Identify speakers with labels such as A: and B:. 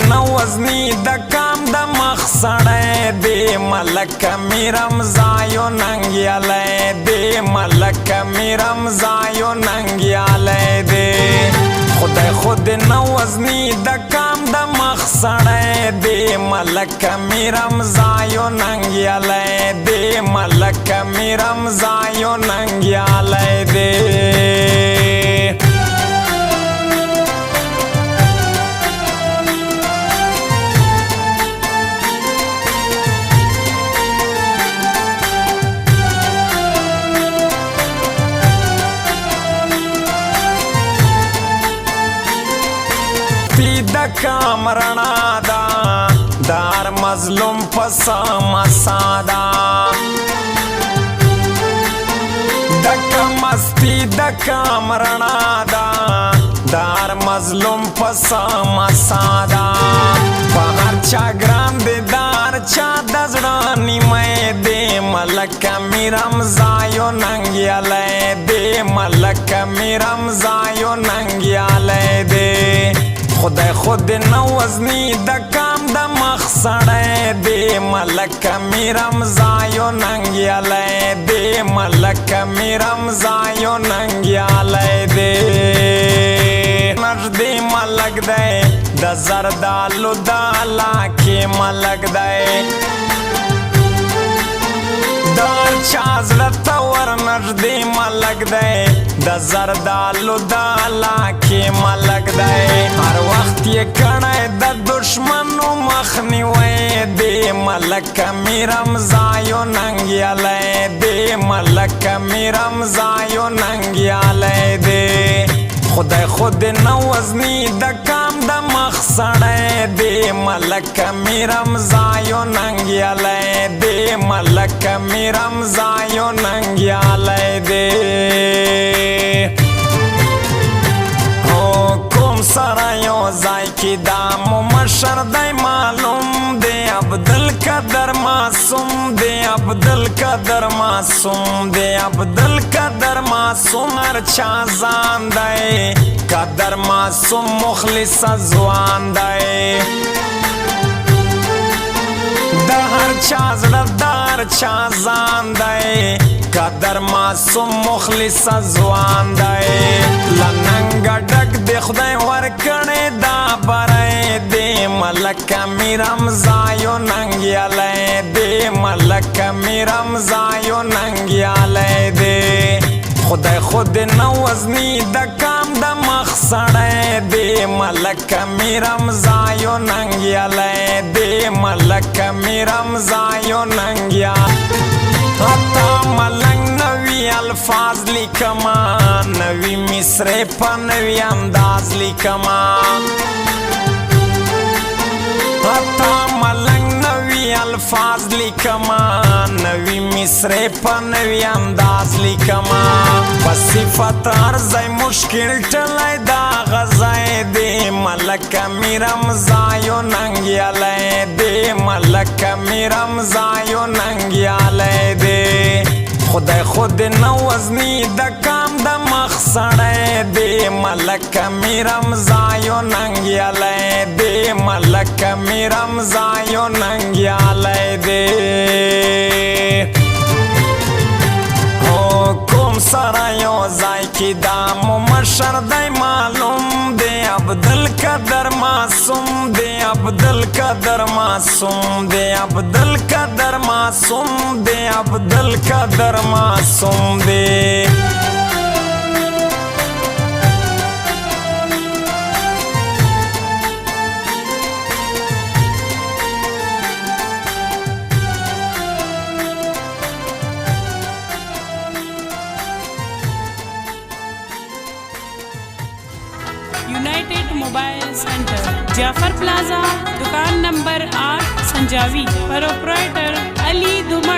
A: نه وزنی د کام د مخ سړی دی ملک میرم زایو ننګیالی دی ملک میرم زایو ننګیالی دی خدای خود نه وزنی د کام د مخ سړی دی ملک میرم زایو ننګیالی دی ملک میرم زایو ننګیالی دی د کامرنا دا دار مظلوم پسا مسادا دکا مستی دکا مرنا دا دار مظلوم پسا مسادا بہر چا گرام دے دار چا دزرانی میں دے ملک میرم زایو ننگیالی دے ملک میرم زایو ننگیالی دے خدای خود نه وزنی د کام د مخ سړی دی ملک میرم زایو ننګیالی دی ملک میرم زایو ننګیالی دی نږدې ملک دی د زردالو د علاقې ملک دی دار چا زړه ته ور نږدې ملک دی د زردالو د علاقې ملک دی هر وخت یې کړی د دشمنو مخنیوی دی ملک میرم زایو ننګیالی دی ملک میرم زایو ننګیالی دی خدای خود نه وزنی د کام د مخ سړی دی ملک میرم زایو ننګیالی دی ملک میرم زایو ننګیالی دی کوم سره یو ځای کې دا مو مشر دی معلوم دی عبدالقدر معصوم دی عبدالقدر معصوم دی عبدالقدر معصوم هر چا ځان دی قدر معصوم مخلص ځوان دی د هر چا زړه د هر چا ځان دی قدر معصوم مخلص ځوان دی له ننګه ډک دی خدای ورکړی دا بری دی ملک میرم زایو ننګیالی دی ملک میرم زایو ننګیالی دی خدای خود نه وزنی د کام د مخ سړی دی ملک میرم زایو ننګیالی دی ملک میرم زایو ننګیالی حتی ملنګ نوی الفاظ لیکما نوی مصرې په نوی انداز لیکما حتی ملنګ نوی الفاظ لیکما نوی مصرې په نوی انداز لیکما په صفت عرضی مشکل ټلی دا غزی دی ملک میرم زایو ننګیالی دی ملک میرم زایو ننګیالی دی خدای خود نه وزنی د کام د مخ سړی دی ملک میرم زایو ننګیالی دی ملک میرم زایو ننګیالی دی کوم سره یو ځای کې دا مو مشر دی معلوم دی عبدالقدر معصوم دی عبدالقدر معصوم دی عبدالقدر معصوم دی عبدالقدر معصوم دی
B: United mobile centre Jafar प्लाजा दुकान नंबर 8 संजावी प्रोप्राइटर अली धुमा